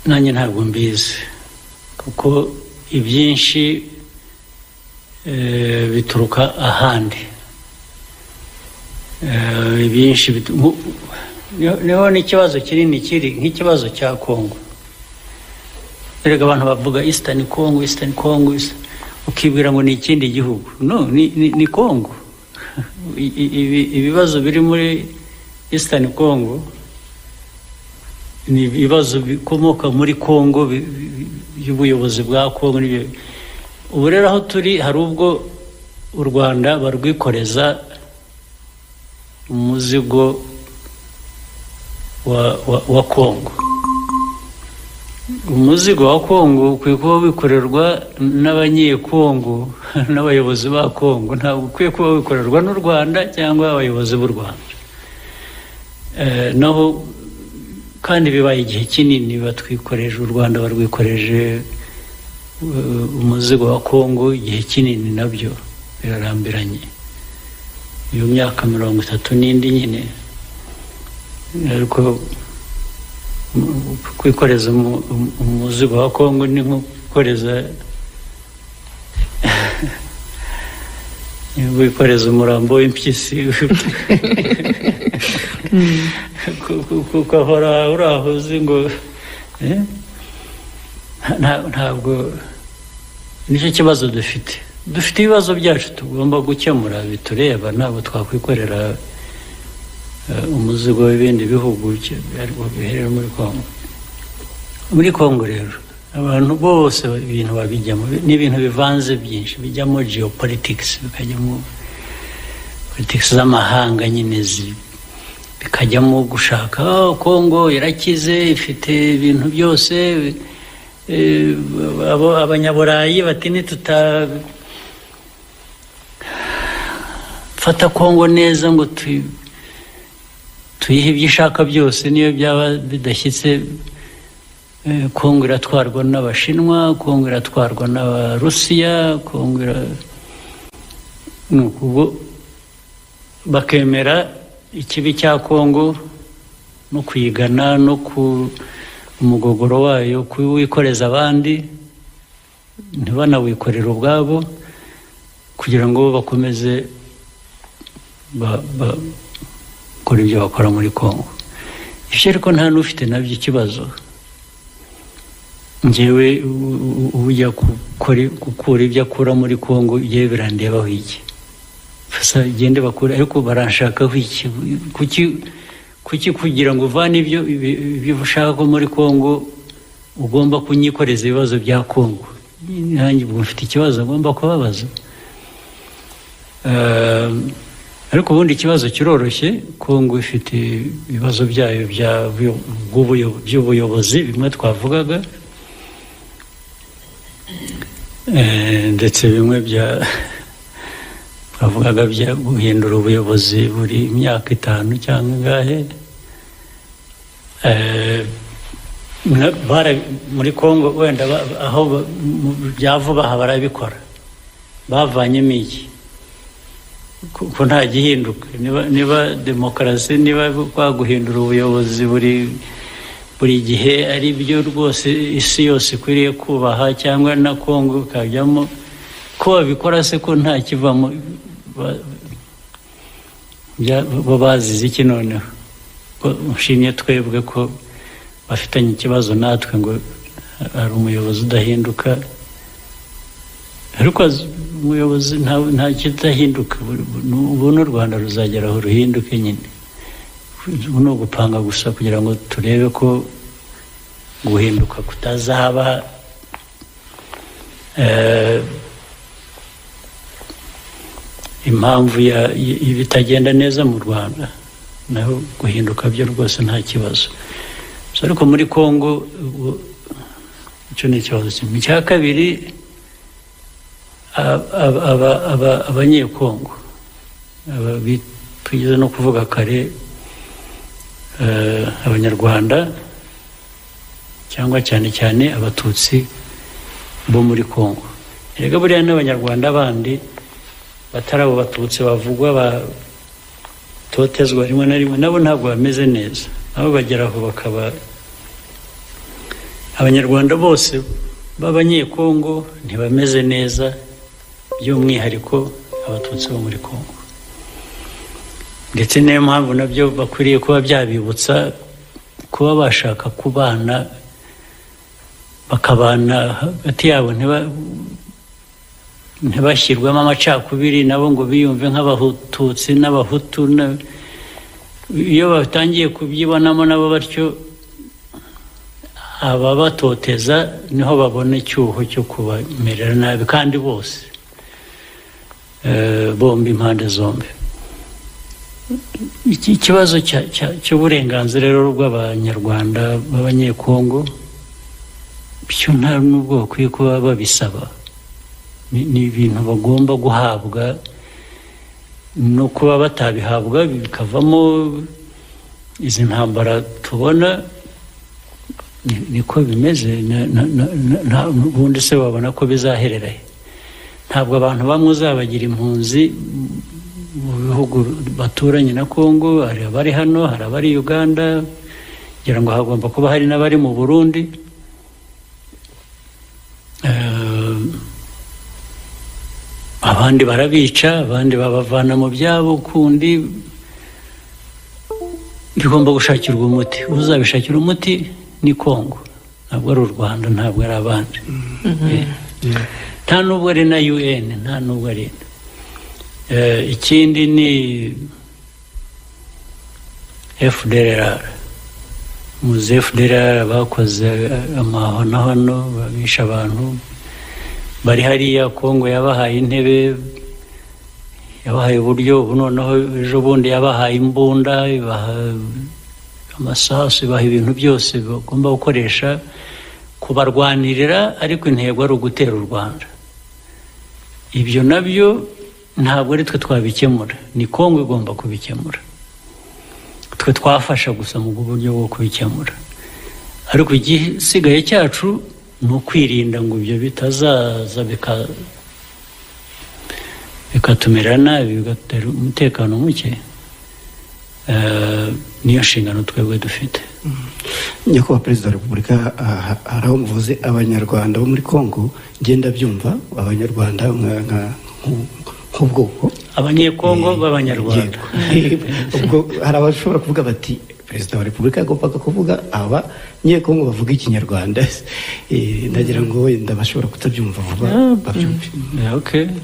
nanjye ntabwo mbizi kuko ibyinshi bituruka ahandi. Ibyinshi niho n'ikibazo kinini kiri nk'ikibazo cya Congo. Erega abantu bavuga Eastern Congo ukibwira ngo ni ikindi gihugu. No, ni Congo. Ibibazo biri muri Eastern Congo ni ibibazo bikomoka muri Congo y'ubuyobozi bwa Congo. Ubu rero aho turi hari ubwo u Rwanda barwikoreza umuzigo wa Congo. Umuzigo wa Congo ukwiye kuba wikorerwa n'abanyekongo n'abayobozi ba Congo, ntabwo ukwiye kuba wikorerwa n'u Rwanda cyangwa abayobozi b'u Rwanda. Naho kandi bibaye igihe kinini batwikoreje, u Rwanda barwikoreje umuzigo wa Congo igihe kinini, nabyo birarambiranye. Iyo myaka 30 n'indi nyine, ariko kwikoreza umuzigo wa Congo ni nko kwikoreza umurambo w'impyisi kuko ahora uraho uzi ngo ntabwo. Nicyo kibazo dufite ibibazo byacu tugomba gukemura bitureba, ntabwo twakwikorera umuzigo w'ibindi bihugu biherera muri Congo. Muri Congo rero abantu bose ibintu babijyamo ni ibintu bivanze byinshi, bijyamo geopolitics, bikajyamo politics z'amahanga nyine, bikajyamo gushaka Congo irakize ifite ibintu byose. Abanyaburayi bati nitutafata Congo neza ngo tuyihe ibyo ishaka byose, niyo byaba bidashyitse, Congo iratwarwa n'Abashinwa, Congo iratwarwa n'Abarusiya, nuko bakemera ikibi cya Congo no kuyigana no umugogoro wayo kuwikoreza abandi, ntibanawikorera ubwabo, kugira ngo bakomeze bakora ibyo bakora muri Congo. Ibyo ariko nta n'ufite nabyo ikibazo. Njyewe ujya gukura ibyo akura muri Congo, yewe birandebaho iki? Fasa gende bakura, ariko baranshakaho iki? Kuki kugira ngo uvane ibyo ushaka ko muri Congo ugomba kunyikoreza ibibazo bya Congo? Nanjye ubwo mfite ikibazo ngomba kubabaza. Ariko ubundi ikibazo kiroroshye. Congo ifite ibibazo byayo by'ubuyobozi bimwe twavugaga, ndetse bimwe twavugaga bya guhindura ubuyobozi buri myaka 5 cyangwa ingahe. Muri Congo wenda aho byavuba aha barabikora, bavanyemo iki ko nta gihinduka. Niba demokarasi, niba guhindura ubuyobozi buri gihe ari byo rwose isi yose ikwiriye kubaha, cyangwa na Congo kajyamo, ko babikora se ko nta kivamo? Bo bazize iki noneho? Ushimye twebwe ko bafitanye ikibazo natwe ngo ari umuyobozi udahinduka, ariko umuyobozi nta kidahinduka. Ubu n'u Rwanda ruzagera aho ruhinduke nyine. Ni ugupanga gusa kugira ngo turebe ko guhinduka kutazaba impamvu y'ibitagenda neza mu Rwanda. Naho guhinduka byo rwose nta kibazo. Ariko muri Congo icyo ni ikibazo kimwe. Icya kabiri, abanyekongo tugeze no kuvuga kare, abanyarwanda cyangwa cyane cyane abatutsi bo muri Congo. Erega buriya n'abanyarwanda bandi batari abo batutsi bavugwa batotezwa rimwe na rimwe, nabo ntabwo bameze neza. Nabo bagera aho bakaba abanyarwanda bose b'abanyekongo ntibameze neza, by'umwihariko abatutsi bo muri Kongo, ndetse niyo mpamvu nabyo bakwiriye kuba byabibutsa kuba bashaka kubana, bakabana hagati yabo, ntibashyirwemo amacakubiri nabo ngo biyumve nk'abatutsi n'abahutu. Iyo batangiye kubyibonamo nabo batyo, ababatoteza niho babona icyuho cyo kubamerera nabi, kandi bose bombi, impande zombi. Iki kibazo cy'uburenganzira rero bw'abanyarwanda b'abanyekongo, byo nta nubwo bakwiye kuba babisaba, ni ibintu bagomba guhabwa, no kuba batabihabwa bikavamo izi ntambara tubona. Niko bimeze, ubundi se babona ko bizahererahe? Ntabwo abantu bamwe uzabagira impunzi mu bihugu baturanye na Kongo, hari abari hano, hari abari Uganda, ngira ngo hagomba kuba hari n'abari mu Burundi. Abandi barabica, abandi babavana mu byabo kundi. Bigomba gushakirwa umuti. Uzabishakira umuti ni Kongo, ntabwo ari u Rwanda, ntabwo ari abandi. Nta nubwo ari na UN, nta nubwo ari. Ikindi ni FDLR. Muzi FDLR bakoze amahano, babisha abantu. Bari hariya, Kongo yabahaye intebe, yabahaye uburyo, ubu noneho ejo bundi yabahaye imbunda, amasasu, ibaha ibintu byose bagomba gukoresha kubarwanirira, ariko intego ari ugutera u Rwanda. Ibyo nabyo ntabwo ari twe twabikemura, ni Kongo igomba kubikemura. Twe twafasha gusa mu buryo bwo kubikemura, ariko igisigaye cyacu ni ukwirinda ngo ibyo bitazaza bikatumira nabi, bigatera umutekano muke. Niyo nshingano twebwe dufite. Nyakubahwa Perezida wa Repubulika, hari aho muvuze abanyarwanda bo muri Kongo, ngenda byumva abanyarwanda nk'ubwoko, abanyekongo b'abanyarwanda. ubwo hari abashobora kuvuga bati Perezida wa Repubulika yagombaga kuvuga abanyekongo bavuga ikinyarwanda. Ndagira ngo wenda bashobora kutabyumva vuba babyumve.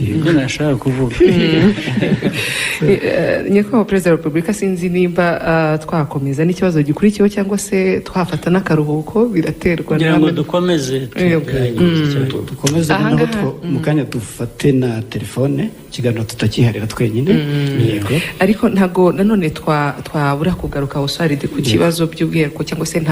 Ibyo nashaka kuvuga. Nyakubahwa Perezida wa Repubulika, sinzi nimba twakomeza n'ikibazo gikurikiyeho cyangwa se twafata n'akaruhuko, biraterwa. Kugira ngo dukomeze dukomeze naho mu kanya dufate na telefone, ikiganiro tutakiharira twenyine. Yego, ariko ntago nanone twabura kugaruka Oswald ku kibazo by'ubwihariko, cyangwa se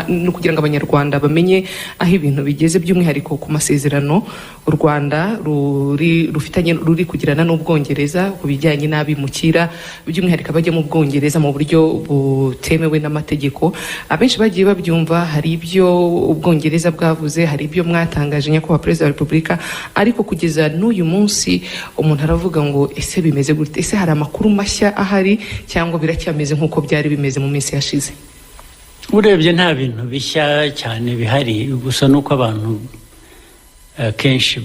no kugira ngo abanyarwanda bamenye aho ibintu bigeze, by'umwihariko ku masezerano u Rwanda ruri kugirana n'Ubwongereza ku bijyanye n'abimukira, by'umwihariko abajya mu Bwongereza mu buryo butemewe n'amategeko. Abenshi bagiye babyumva, hari ibyo Ubwongereza bwavuze, hari ibyo mwatangaje Nyakubahwa Perezida wa Repubulika, ariko kugeza n'uyu munsi umuntu aravuga ngo ese bimeze gute? Ese hari amakuru mashya ahari, cyangwa biracyameze nk'uko byari bimeze mu minsi yashize? Urebye nta bintu bishya cyane bihari, gusa nuko abantu kenshi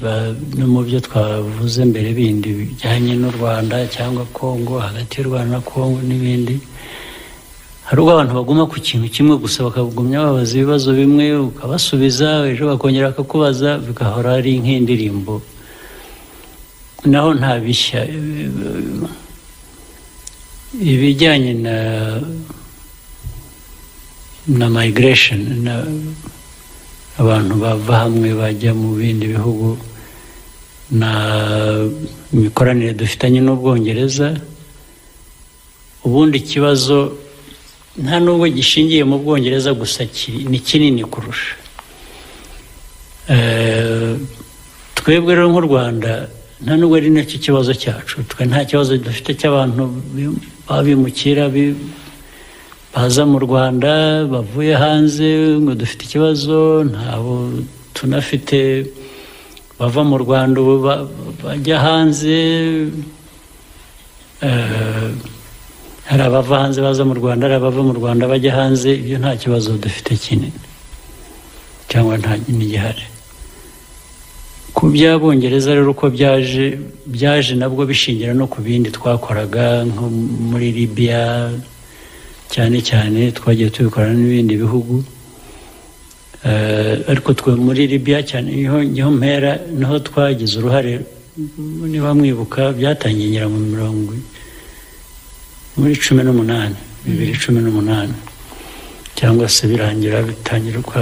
no mu byo twavuze mbere bindi bijyanye n'u Rwanda cyangwa Kongo, hagati y'u Rwanda na Kongo n'ibindi, hari ubwo abantu baguma ku kintu kimwe gusa, bakagumya babaza ibibazo bimwe, ukabasubiza, ejo bakongera bakakubaza, bigahora ari nk'indirimbo. Naho nta bishya. Ibijyanye na migration, abantu bava hamwe bajya mu bindi bihugu, na imikoranire dufitanye n'Ubwongereza, ubundi ikibazo nta nubwo gishingiye mu Bwongereza gusa, ni kinini kurusha. Twebwe rero nk'u Rwanda nta nubwo ari nacyo kibazo cyacu. Twe nta kibazo dufite cy'abantu babimukira baza mu Rwanda bavuye hanze ngo dufite ikibazo. Ntabo tunafite bava mu Rwanda ubu bajya hanze. Hari abava hanze baza mu Rwanda, hari abava mu Rwanda bajya hanze. Ibyo nta kibazo dufite kinini. cyangwa nta n'igihari. Ku by'Abongereza rero uko byaje nabwo bishingira no ku bindi twakoraga nko muri Libya cyane cyane twagiye tubikorana n'ibindi bihugu, ariko twe muri Libya cyane niho mpera niho twagize uruhare. Niba mwibuka byatangiye ngira mu 2018 cyangwa se birangira bitangirwa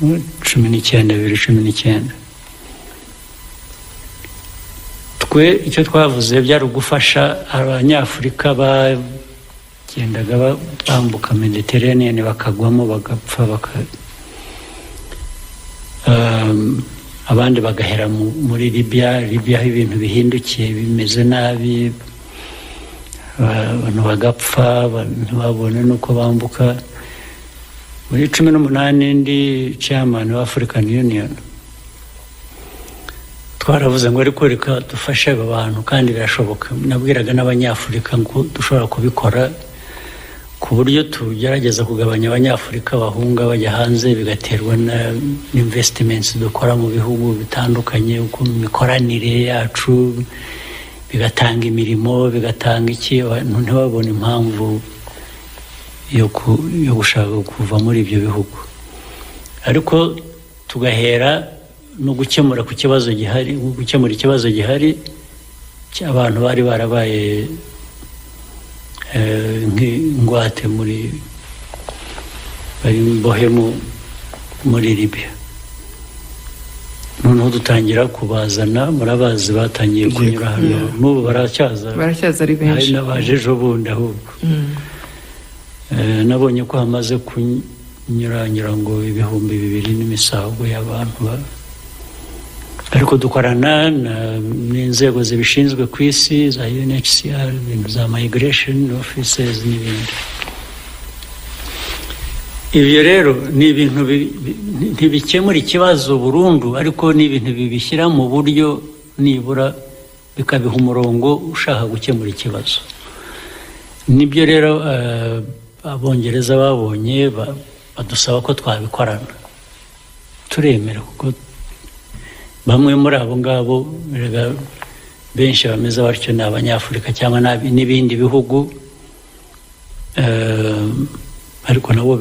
2019. Twe icyo twavuze byari ugufasha abanyafurika bagendaga bambuka Mediterranean bakagwamo bagapfa abandi bagahera muri Libya aho ibintu bihindukiye bimeze nabi, abantu bagapfa ntibabone n'uko bambuka. Muri 2018 ndi chairman wa African Union, twaravuze ngo ariko reka dufashe aba bantu kandi birashoboka. Nabwiraga n'abanyafurika ngo dushobora kubikora ku buryo tugerageza kugabanya abanyafurika bahunga bajya hanze, bigaterwa na investments dukora mu bihugu bitandukanye, uko imikoranire yacu bigatanga imirimo, bigatanga iki, abantu ntibabone impamvu yo gushaka kuva muri ibyo bihugu. Ariko tugahera no gukemura ikibazo gihari cy'abantu bari barabaye nk'ingwate bari mbohe muri Libya. Noneho dutangira kubazana, murabazi batangiye kunyura hano, n'ubu baracyaza ari benshi, hari n'abaje ejo bundi. Ahubwo nabonye ko hamaze kunyura ngo 2,000 n'imisago y'abantu, ariko dukorana n'inzego zibishinzwe ku isi za UNHCR, za migration offices n'ibindi. Ibyo rero ni ibintu ntibikemura ikibazo burundu, ariko ni ibintu bibishyira mu buryo nibura bikabiha umurongo ushaka gukemura ikibazo. Nibyo rero Abongereza babonye badusaba ko twabikorana, turemera, kuko bamwe muri abo ngabo benshi bameze batyo ni abanyafurika cyangwa n'ibindi bihugu, ariko nabo